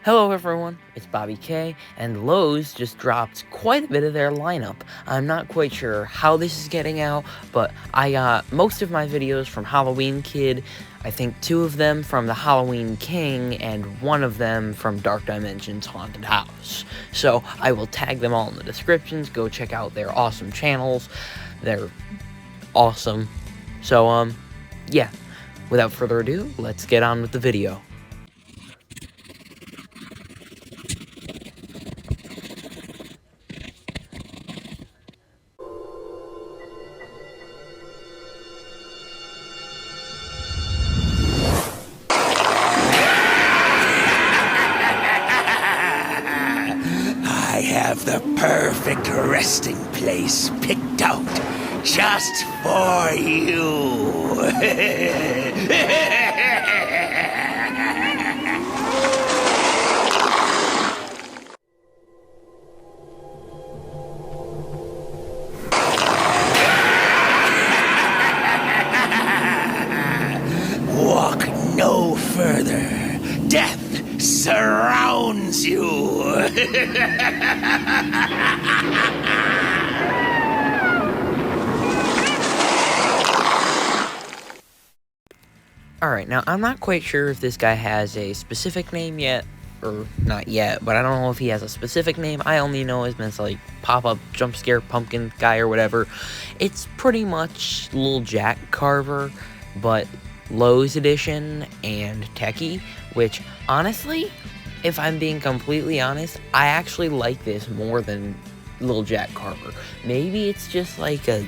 Hello everyone, it's Bobby K, and Lowe's just dropped quite a bit of their lineup. I'm not quite sure how this is getting out, but I got most of my videos from Halloween Kid, I think 2 of them from the Halloween King, and 1 of them from Dark Dimensions Haunted House. So I will tag them all in the descriptions. Go check out their awesome channels. They're awesome. So, yeah, without further ado, let's get on with the video. I have the perfect resting place picked out just for you. Walk no further. Death surrounds you. Alright, now I'm not quite sure if this guy has a specific name yet, or not yet, but I don't know if he has a specific name. I only know him as like pop-up jump scare pumpkin guy or whatever. It's pretty much Little Jack Carver, but Lowe's edition and techie, which honestly, if I'm being completely honest, I actually like this more than Little Jack Carver. Maybe it's just like a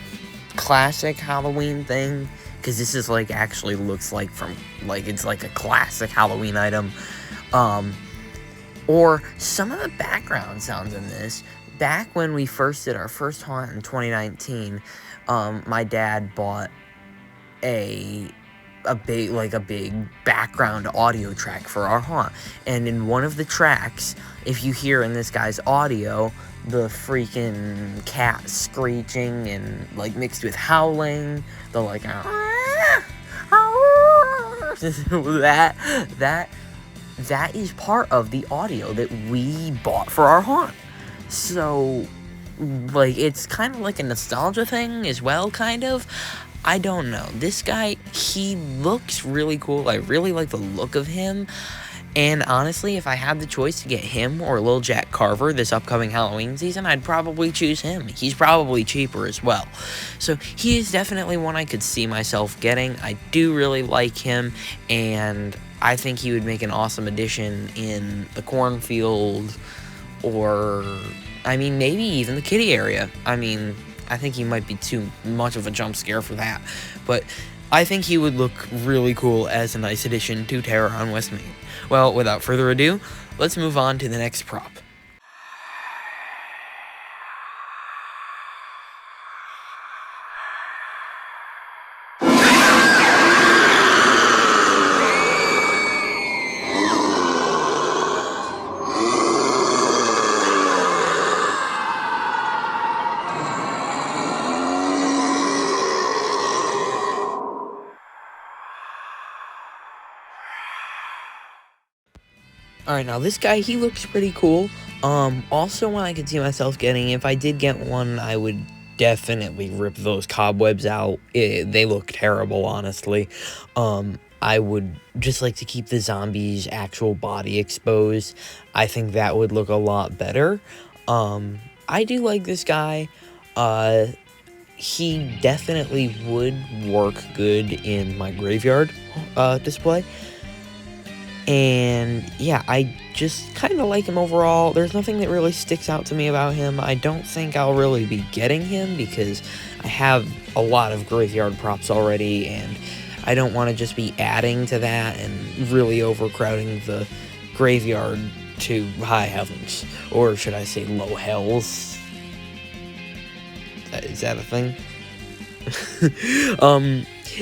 classic Halloween thing, because this is like actually looks like from like it's like a classic Halloween item. Or some of the background sounds in this. Back when we first did our first haunt in 2019, my dad bought a big background audio track for our haunt, and in one of the tracks, if you hear in this guy's audio the freaking cat screeching and like mixed with howling, the like that is part of the audio that we bought for our haunt. So like it's kind of like a nostalgia thing as well, kind of. I don't know. This guy, he looks really cool. I really like the look of him. And honestly, if I had the choice to get him or Little Jack Carver this upcoming Halloween season, I'd probably choose him. He's probably cheaper as well. So he is definitely one I could see myself getting. I do really like him, and I think he would make an awesome addition in the cornfield, or, I mean, maybe even the kitty area. I mean, I think he might be too much of a jump scare for that, but I think he would look really cool as a nice addition to Terror on West Main. Well, without further ado, let's move on to the next prop. Alright, now this guy, he looks pretty cool. Also one I could see myself getting, if I did get one, I would definitely rip those cobwebs out. They look terrible, honestly. I would just like to keep the zombie's actual body exposed. I think that would look a lot better. I do like this guy. He definitely would work good in my graveyard display. And yeah, I just kind of like him overall. There's nothing that really sticks out to me about him. I don't think I'll really be getting him because I have a lot of graveyard props already, and I don't want to just be adding to that and really overcrowding the graveyard to high heavens. Or should I say low hells? Is that a thing?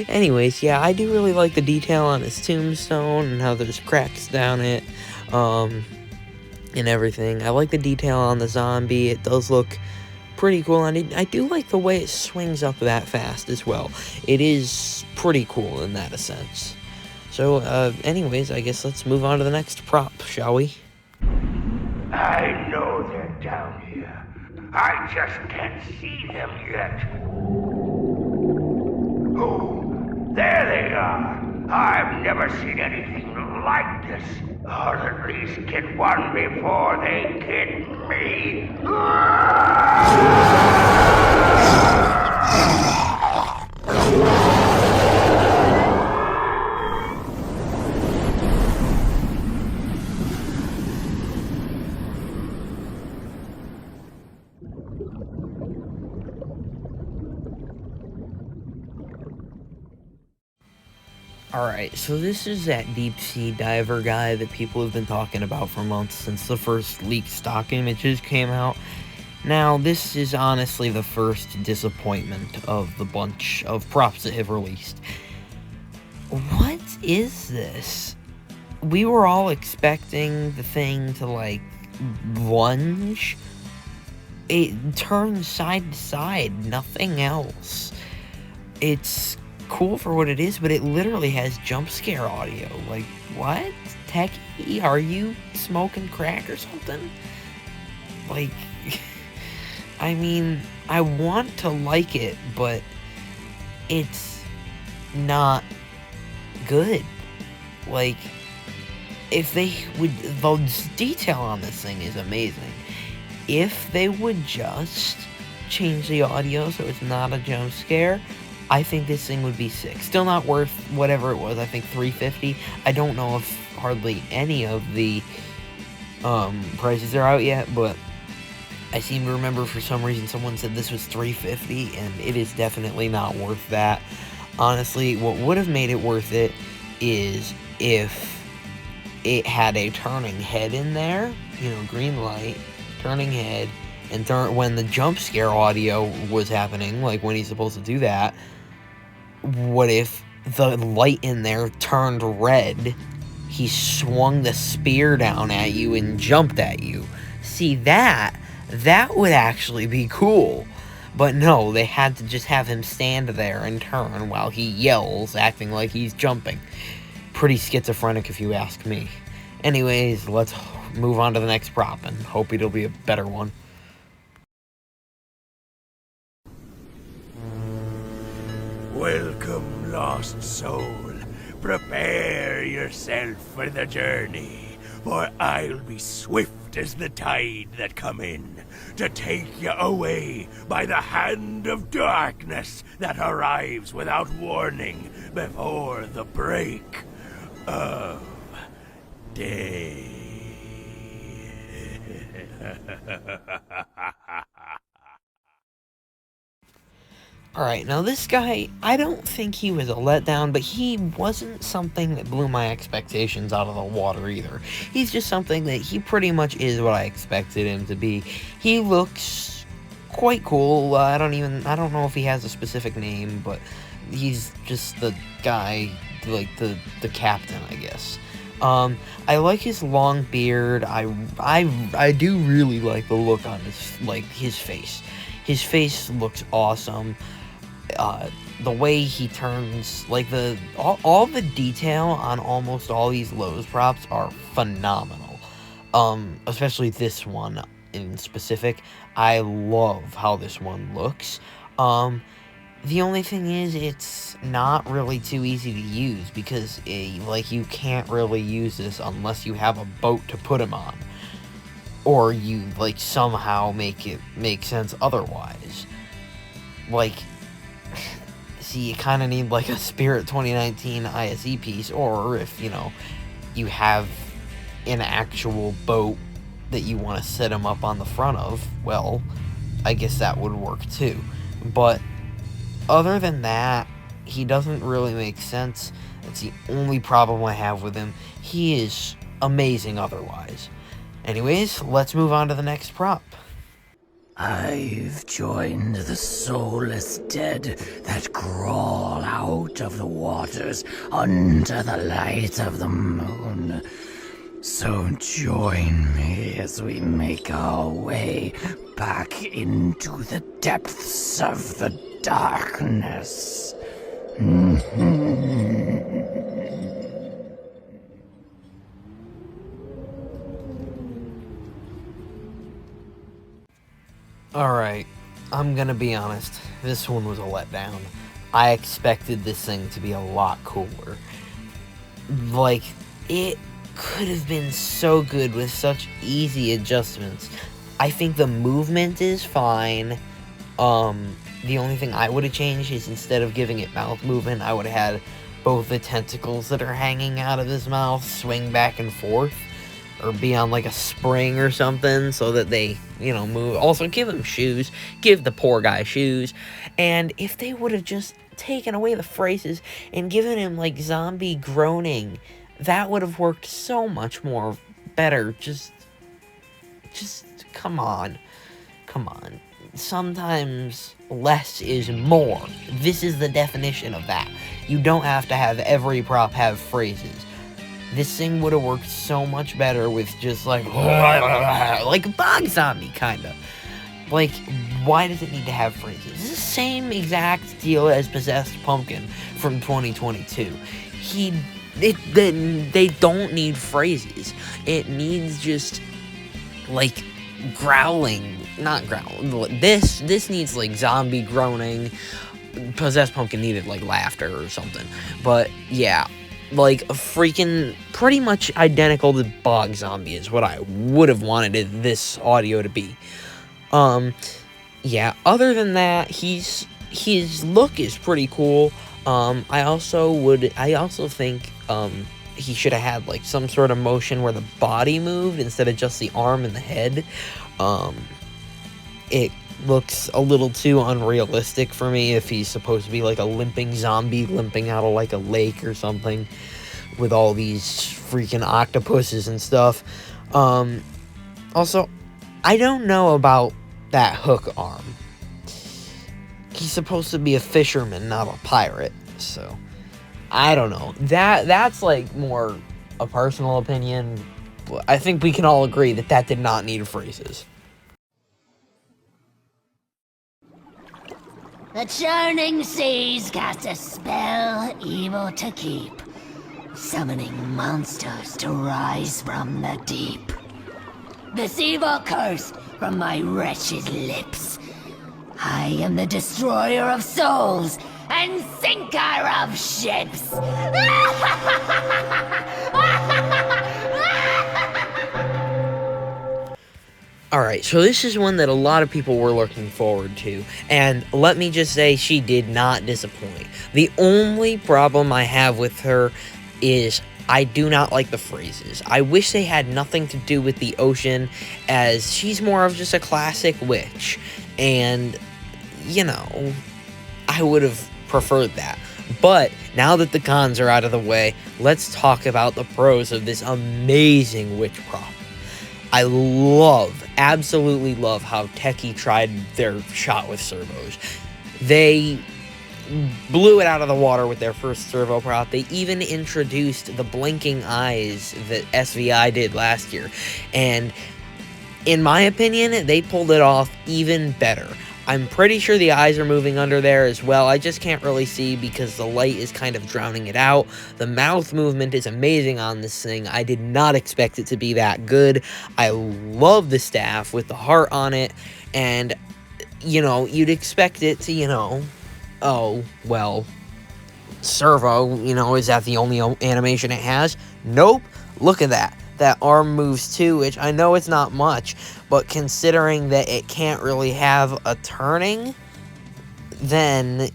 Anyways, yeah, I do really like the detail on his tombstone and how there's cracks down it, and everything. I like the detail on the zombie. It does look pretty cool, and I do like the way it swings up that fast as well. It is pretty cool in that sense. So, anyways, I guess let's move on to the next prop, shall we? I know they're down here. I just can't see them yet. Oh, there they are. I've never seen anything like this. I'll at least get one before they get me. Alright, so this is that deep sea diver guy that people have been talking about for months since the first leaked stock images came out. Now, this is honestly the first disappointment of the bunch of props that have released. What is this? We were all expecting the thing to, like, lunge. It turns side to side, nothing else. It's cool for what it is, but it literally has jump scare audio. Like, what? Techie, are you smoking crack or something? Like, I mean, I want to like it, but it's not good. Like, if they would, the detail on this thing is amazing. If they would just change the audio so it's not a jump scare, I think this thing would be sick. Still not worth whatever it was. I think $350. I don't know if hardly any of the prices are out yet, but I seem to remember for some reason someone said this was $350, and it is definitely not worth that. Honestly, what would have made it worth it is if it had a turning head in there, you know, green light, turning head, and when the jump scare audio was happening, like when he's supposed to do that, what if the light in there turned red, he swung the spear down at you and jumped at you? See, that would actually be cool. But no, they had to just have him stand there and turn while he yells, acting like he's jumping. Pretty schizophrenic if you ask me. Anyways, let's move on to the next prop and hope it'll be a better one. Welcome, lost soul. Prepare yourself for the journey, for I'll be swift as the tide that come in, to take you away by the hand of darkness that arrives without warning before the break of day. Alright, now this guy, I don't think he was a letdown, but he wasn't something that blew my expectations out of the water either. He's just something that he pretty much is what I expected him to be. He looks quite cool. I don't know if he has a specific name, but he's just the guy, like the captain, I guess. I like his long beard. I do really like the look on his face. His face looks awesome. The way he turns, like all the detail on almost all these Lowe's props are phenomenal. Especially this one in specific. I love how this one looks. The only thing is, it's not really too easy to use because, you can't really use this unless you have a boat to put him on. Or you, somehow make it make sense otherwise. See, you kind of need, a Spirit 2019 ISE piece, or if, you have an actual boat that you want to set him up on the front of, well, I guess that would work too. But other than that, he doesn't really make sense. That's the only problem I have with him. He is amazing otherwise. Anyways, let's move on to the next prop. I've joined the soulless dead that crawl out of the waters under the light of the moon. So join me as we make our way back into the depths of the darkness. Alright, I'm gonna be honest. This one was a letdown. I expected this thing to be a lot cooler. Like, it could have been so good with such easy adjustments. I think the movement is fine. The only thing I would have changed is instead of giving it mouth movement, I would have had both the tentacles that are hanging out of his mouth swing back and forth, or be on like a spring or something so that they, move. Also, give him shoes. Give the poor guy shoes. And if they would have just taken away the phrases and given him like zombie groaning, that would have worked so much more better. Just come on. Sometimes less is more. This is the definition of that. You don't have to have every prop have phrases. This thing would have worked so much better with just like a bog zombie, kinda. Like, why does it need to have phrases? It's the same exact deal as Possessed Pumpkin from 2022. They don't need phrases. It needs just, like, growling. Not growling. This needs, like, zombie groaning. Possessed Pumpkin needed, like, laughter or something. But, yeah. Like, a freaking pretty much identical to Bog Zombie is what I would have wanted this audio to be. Yeah, other than that, his look is pretty cool. I also think, he should have had, like, some sort of motion where the body moved instead of just the arm and the head. It looks a little too unrealistic for me if he's supposed to be, like, a limping zombie limping out of, like, a lake or something with all these freaking octopuses and stuff. Also, I don't know about that hook arm. He's supposed to be a fisherman, not a pirate, so I don't know. That's like more a personal opinion. I think we can all agree that did not need phrases. The churning seas cast a spell evil to keep, summoning monsters to rise from the deep. This evil curse from my wretched lips. I am the destroyer of souls and sinker of ships. Alright, so this is one that a lot of people were looking forward to, and let me just say she did not disappoint. The only problem I have with her is I do not like the phrases. I wish they had nothing to do with the ocean, as she's more of just a classic witch, and, I would have preferred that. But, now that the cons are out of the way, let's talk about the pros of this amazing witch prop. I absolutely love how Techie tried their shot with servos. They blew it out of the water with their first servo prop. They even introduced the blinking eyes that SVI did last year. And in my opinion, they pulled it off even better. I'm pretty sure the eyes are moving under there as well. I just can't really see because the light is kind of drowning it out. The mouth movement is amazing on this thing. I did not expect it to be that good. I love the staff with the heart on it. And, you'd expect it to, oh, well, servo, is that the only animation it has? Nope. Look at that. That arm moves too, which I know it's not much, but considering that it can't really have a turning, then,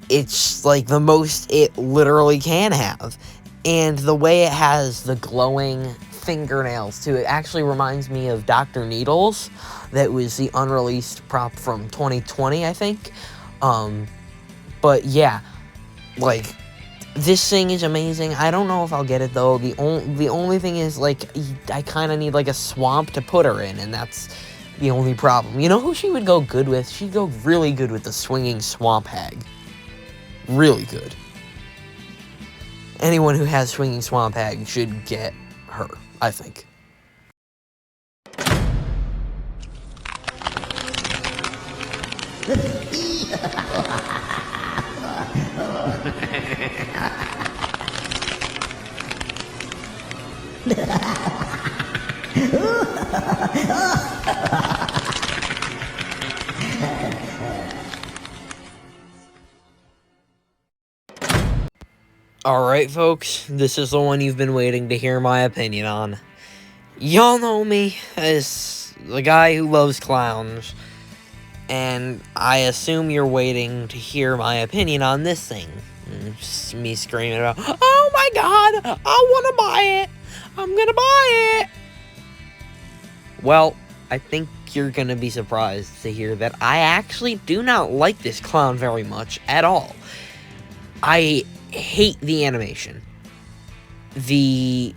it's like the most it literally can have. And the way it has the glowing fingernails too, it actually reminds me of Dr. Needles. That was the unreleased prop from 2020, I think. But yeah, like, this thing is amazing. I don't know if I'll get it, though. The only thing is, like, I kind of need, like, a swamp to put her in, and that's the only problem. You know who she would go good with? She'd go really good with the swinging swamp hag. Really good. Anyone who has swinging swamp hag should get her, I think. Alright, folks, this is the one you've been waiting to hear my opinion on. Y'all know me as the guy who loves clowns, and I assume you're waiting to hear my opinion on this thing. It's me screaming about, oh my god, I want to buy it! I'm gonna buy it! Well, I think you're gonna be surprised to hear that I actually do not like this clown very much at all. I hate the animation. The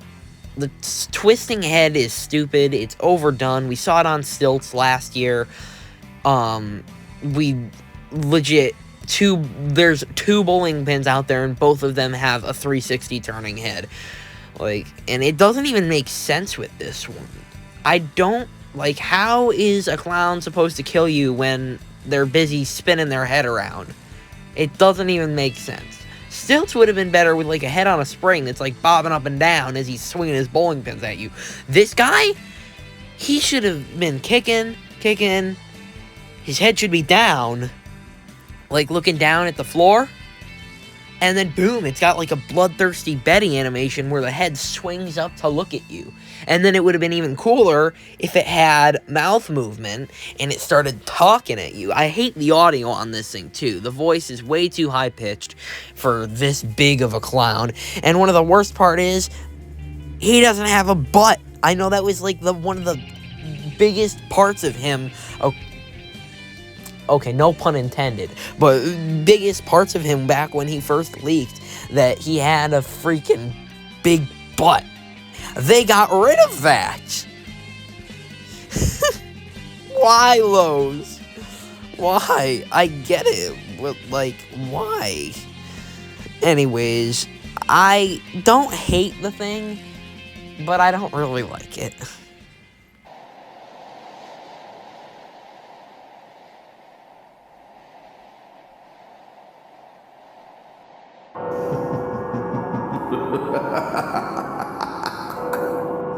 twisting head is stupid. It's overdone. We saw it on stilts last year. We legit there's two bowling pins out there, and both of them have a 360 turning head. And it doesn't even make sense with this one. I don't how is a clown supposed to kill you when they're busy spinning their head around? It doesn't even make sense. Stilts would have been better with a head on a spring that's bobbing up and down as he's swinging his bowling pins at you. This guy, he should have been kicking. His head should be down, looking down at the floor. And then boom, it's got a bloodthirsty Betty animation where the head swings up to look at you. And then it would have been even cooler if it had mouth movement and it started talking at you. I hate the audio on this thing too. The voice is way too high pitched for this big of a clown. And one of the worst part is he doesn't have a butt. I know that was one of the biggest parts of him. Okay, no pun intended, but biggest parts of him back when he first leaked, that he had a freaking big butt. They got rid of that. Why, Lowe's? Why? I get it, but why? Anyways, I don't hate the thing, but I don't really like it.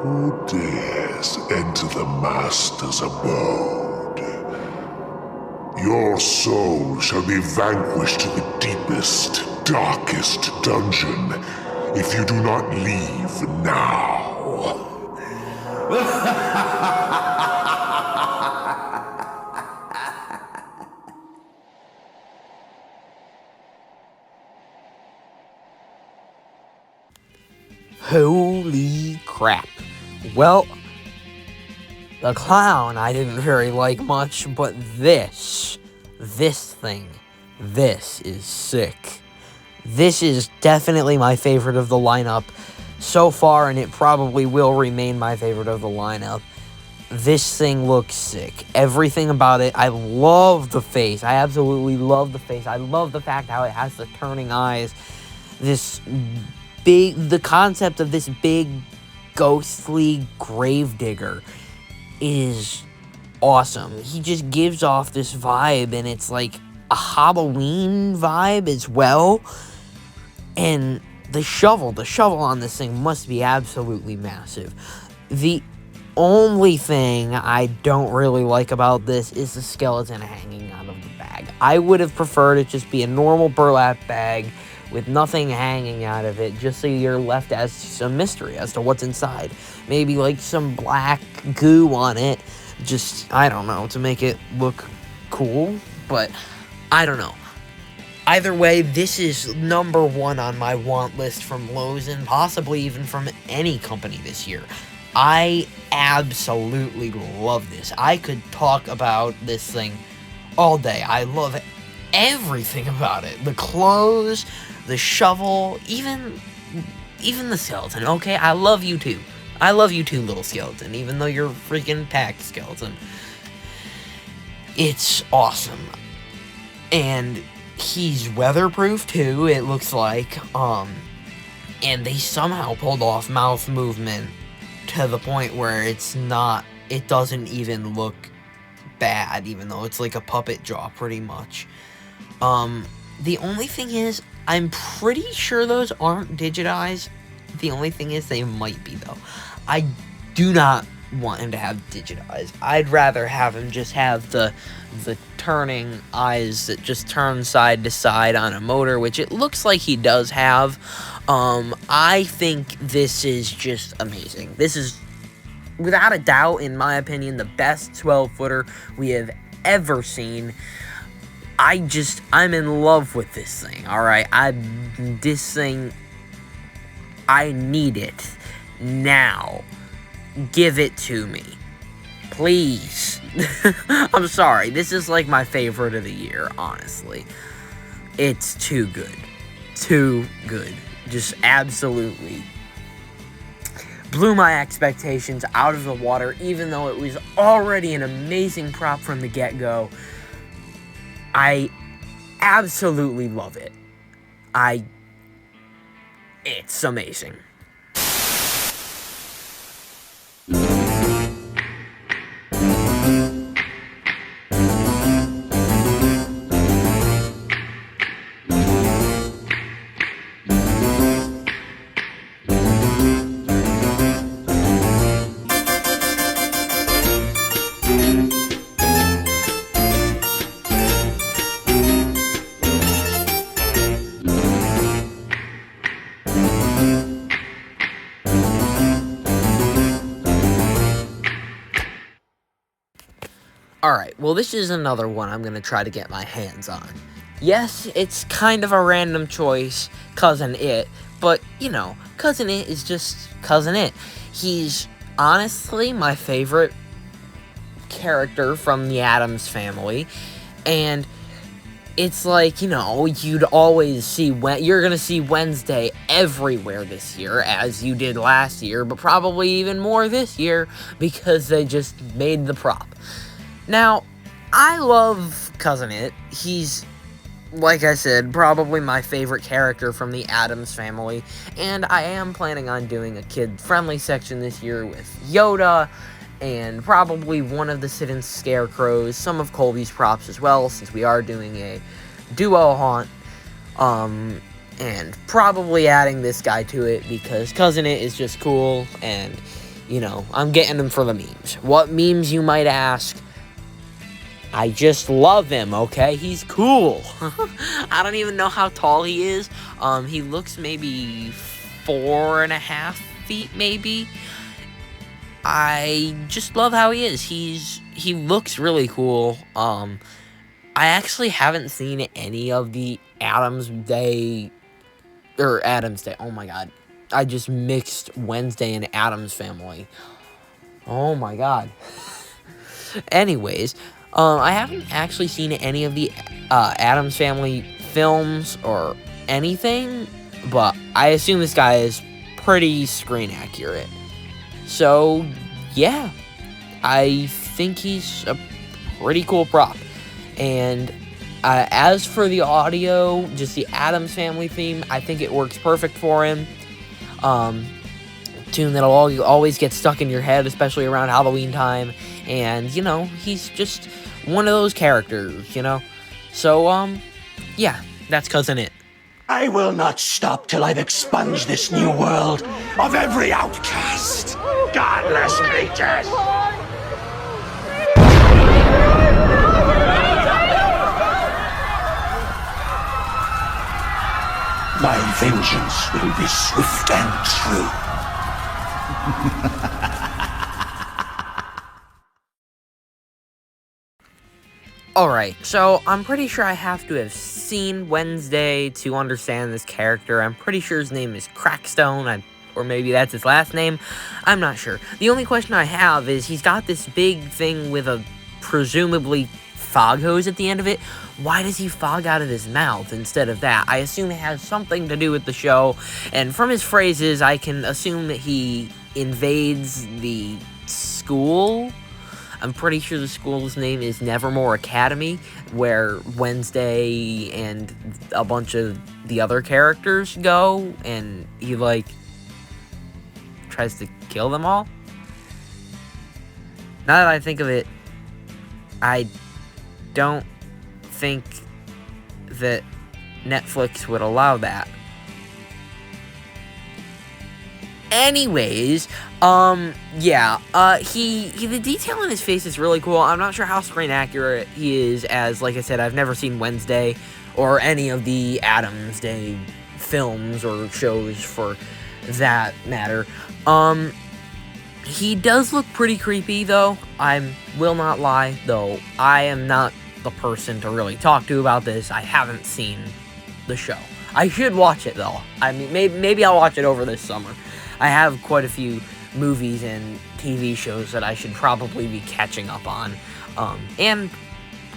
Who dares enter the Master's abode? Your soul shall be vanquished to the deepest, darkest dungeon if you do not leave now. Holy crap. Well, the clown I didn't very like much, but this thing, this is sick. This is definitely my favorite of the lineup so far, and it probably will remain my favorite of the lineup. This thing looks sick. Everything about it. I love the face. I absolutely love the face. I love the fact how it has the turning eyes. The concept of this big, ghostly gravedigger is awesome. He just gives off this vibe, and it's a Halloween vibe as well. And the shovel on this thing must be absolutely massive. The only thing I don't really like about this is the skeleton hanging out of the bag. I would have preferred it just be a normal burlap bag with nothing hanging out of it, just so you're left as some mystery as to what's inside. Maybe some black goo on it, just, I don't know, to make it look cool, but I don't know. Either way, this is number one on my want list from Lowe's, and possibly even from any company this year. I absolutely love this. I could talk about this thing all day. I love everything about it. The clothes, the shovel, even the skeleton. Okay, I love you too. I love you too, little skeleton, even though you're a freaking packed skeleton. It's awesome. And he's weatherproof too, it looks like. And they somehow pulled off mouth movement to the point where it doesn't even look bad, even though it's a puppet jaw pretty much. The only thing is, I'm pretty sure those aren't digitized. The only thing is, they might be, though. I do not want him to have digit eyes. I'd rather have him just have the turning eyes that just turn side to side on a motor, which it looks like he does have. I think this is just amazing. This is, without a doubt, in my opinion, the best 12-footer we have ever seen. I'm in love with this thing, alright? This thing, I need it now. Give it to me. Please. I'm sorry, this is like my favorite of the year, honestly. It's too good. Too good. Just absolutely blew my expectations out of the water, even though it was already an amazing prop from the get-go. I absolutely love it. It's amazing. Alright, well, this is another one I'm gonna try to get my hands on. Yes, it's kind of a random choice, Cousin It, but, you know, Cousin It is just Cousin It. He's honestly my favorite character from the Addams Family, and it's like, you know, you'd always see, you're gonna see Wednesday everywhere this year, as you did last year, but probably even more this year, because they just made the prop. Now, I love Cousin It. He's, like I said, probably my favorite character from the Addams Family, and I am planning on doing a kid-friendly section this year with Yoda, and probably one of the Sit-in Scarecrows, some of Colby's props as well, since we are doing a duo haunt, and probably adding this guy to it, because Cousin It is just cool, and, you know, I'm getting him for the memes. What memes, you might ask? I just love him, okay? He's cool. I don't even know how tall he is. He looks maybe 4.5 feet, maybe. I just love how he is. He looks really cool. I actually haven't seen any of the Addams Day, oh my god. I just mixed Wednesday and Addams Family. Oh my god. Anyways, I haven't actually seen any of the Addams Family films or anything, but I assume this guy is pretty screen accurate. So, yeah, I think he's a pretty cool prop. And as for the audio, just the Addams Family theme, I think it works perfect for him. Tune that'll always get stuck in your head, especially around Halloween time. And, you know, he's just one of those characters, you know? So, yeah, that's Cousin It. I will not stop till I've expunged this new world of every outcast. Godless creatures! My vengeance will be swift and true. Alright, so I'm pretty sure I have to have seen Wednesday to understand this character. I'm pretty sure his name is Crackstone, or maybe that's his last name. I'm not sure. The only question I have is, he's got this big thing with a presumably fog hose at the end of it. Why does he fog out of his mouth instead of that? I assume it has something to do with the show, and from his phrases, I can assume that he invades the school. I'm pretty sure the school's name is Nevermore Academy, where Wednesday and a bunch of the other characters go, and he, like, tries to kill them all. Now that I think of it, I don't think that Netflix would allow that. Anyways, yeah, the detail in his face is really cool. I'm not sure how screen accurate he is, as, like I said, I've never seen Wednesday or any of the Addams Day films or shows for that matter. He does look pretty creepy, though. I will not lie, though. I am not the person to really talk to about this. I haven't seen the show. I should watch it, though. I mean, maybe I'll watch it over this summer. I have quite a few movies and TV shows that I should probably be catching up on. And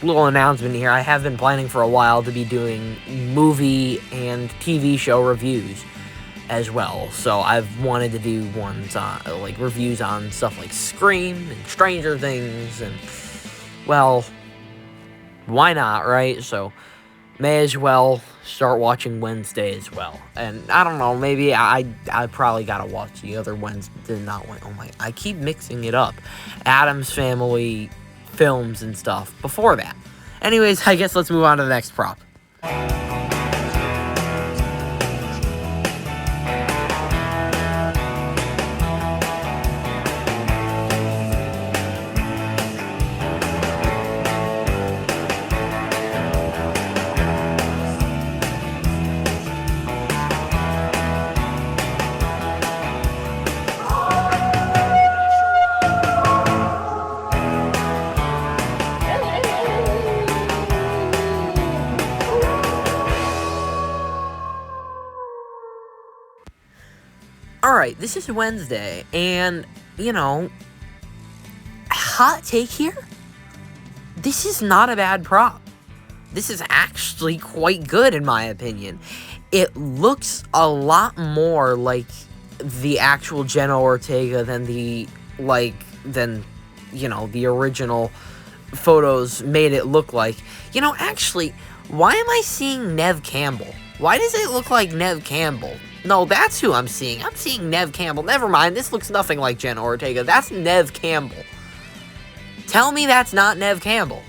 little announcement here, I have been planning for a while to be doing movie and TV show reviews as well. So I've wanted to do ones on, like, reviews on stuff like Scream and Stranger Things, and, well, why not, right? So may as well start watching Wednesday as well. And I don't know, maybe I probably gotta watch the other Wednesday, I keep mixing it up. Addams Family films and stuff before that. Anyways, I guess let's move on to the next prop. Alright, this is Wednesday, and, hot take here? This is not a bad prop. This is actually quite good, in my opinion. It looks a lot more like the actual Jenna Ortega than the original photos made it look like. Actually, why am I seeing Neve Campbell? Why does it look like Neve Campbell? No, that's who I'm seeing. I'm seeing Neve Campbell. Never mind, this looks nothing like Jenna Ortega. That's Neve Campbell. Tell me that's not Neve Campbell.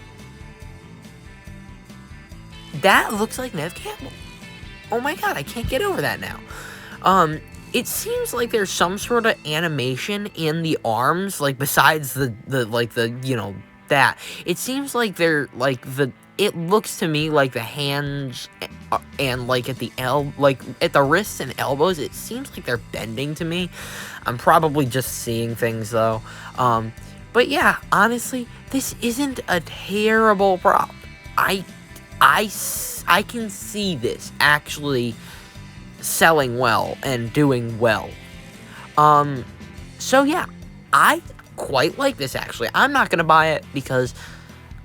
That looks like Neve Campbell. Oh my god, I can't get over that now. It seems like there's some sort of animation in the arms, like, besides that. It seems like they're, it looks to me like the hands and, at the at the wrists and elbows, it seems like they're bending to me. I'm probably just seeing things, though. But yeah, honestly, this isn't a terrible prop. I can see this actually selling well and doing well. So yeah, I quite like this, actually. I'm not gonna buy it because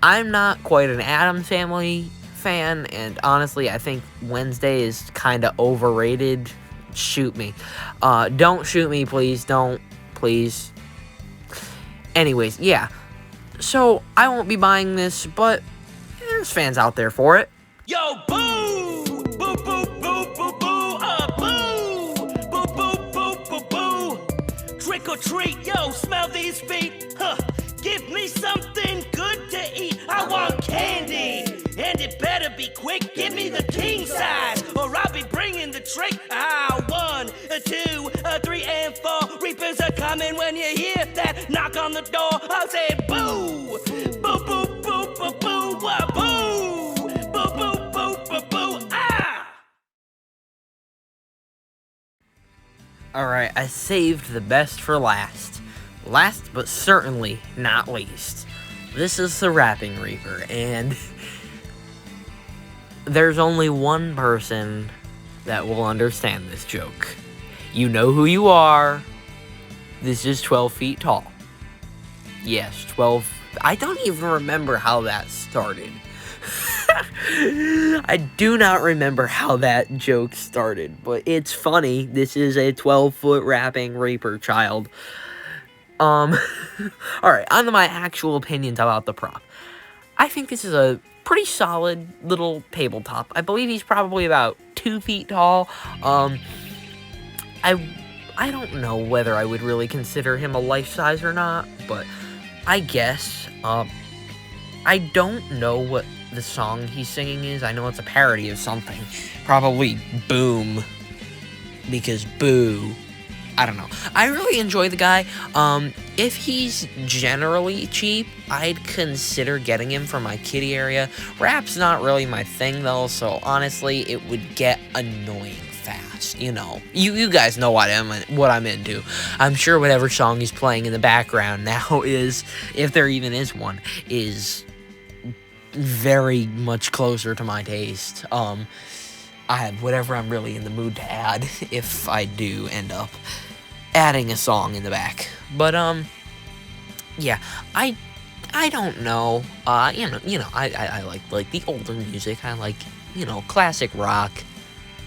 I'm not quite an Addams Family fan, and honestly, I think Wednesday is kind of overrated. Shoot me. Don't shoot me, please. Don't. Please. Anyways, yeah. So, I won't be buying this, but there's fans out there for it. Yo, boo! Boo, boo, boo, boo, boo, boo! Boo, boo, boo, boo, boo! Trick or treat, yo, smell these feet? Huh, give me something good to eat. I want candy, and it better be quick. Give me the king size, or I'll be bringing the trick. 1, 2, 3, and 4. Reapers are coming when you hear that knock on the door. I'll say boo! Boo, boo, boo, boo, boo, boo! Boo, boo, boo, boo, boo, ah! Alright, I saved the best for last. Last but certainly not least. This is the Rapping Reaper, and there's only one person that will understand this joke. You know who you are. This is 12 feet tall. Yes, 12. I don't even remember how that started. I do not remember how that joke started, but it's funny. This is a 12-foot Rapping Reaper child. Alright, on to my actual opinions about the prop. I think this is a pretty solid little tabletop. I believe he's probably about 2 feet tall. I don't know whether I would really consider him a life size or not, but I guess. I don't know what the song he's singing is. I know it's a parody of something. Probably Boom. Because boo. I don't know. I really enjoy the guy. If he's generally cheap, I'd consider getting him for my kitty area. Rap's not really my thing, though, so honestly, it would get annoying fast, you know. You guys know what I'm into. I'm sure whatever song he's playing in the background now is, if there even is one, is very much closer to my taste. I have whatever I'm really in the mood to add, if I do end up adding a song in the back. But, yeah, I don't know. I like the older music. I like, classic rock,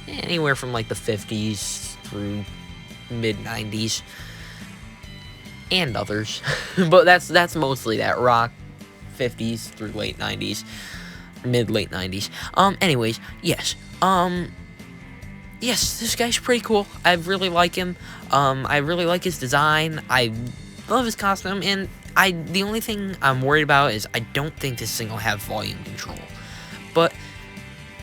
anywhere from, like, the 50s through mid-90s, and others. But that's mostly that, rock, 50s through late 90s, mid-late 90s. Anyways, yes. Yes, this guy's pretty cool. I really like him. I really like his design. I love his costume, and the only thing I'm worried about is I don't think this thing will have volume control. But,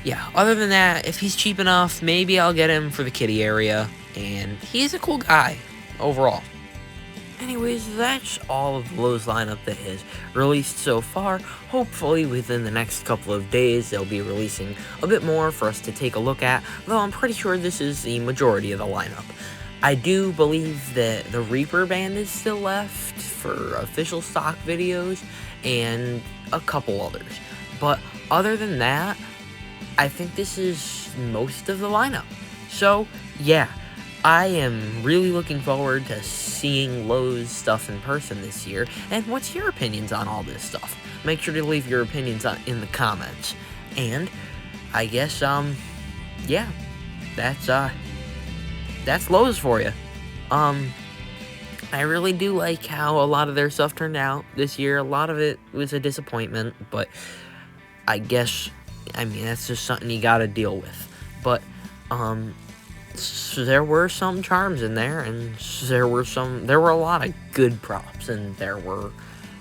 yeah, other than that, if he's cheap enough, maybe I'll get him for the kitty area, and he's a cool guy, overall. Anyways, that's all of Lowe's lineup that has released so far. Hopefully, within the next couple of days, they'll be releasing a bit more for us to take a look at, though I'm pretty sure this is the majority of the lineup. I do believe that the Reaper band is still left for official stock videos, and a couple others. But other than that, I think this is most of the lineup. So, yeah. I am really looking forward to seeing Lowe's stuff in person this year, and what's your opinions on all this stuff? Make sure to leave your opinions in the comments, and I guess, yeah, that's Lowe's for you. I really do like how a lot of their stuff turned out this year. A lot of it was a disappointment, but I guess, that's just something you gotta deal with, but, so there were some charms in there, and there were a lot of good props, and there were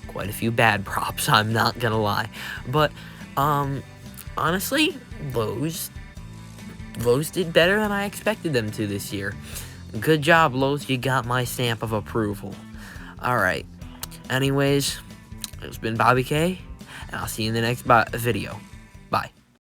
quite a few bad props, I'm not gonna lie. But, honestly, Lowe's did better than I expected them to this year. Good job, Lowe's, you got my stamp of approval. Alright, anyways, it's been Bobby K, and I'll see you in the next video.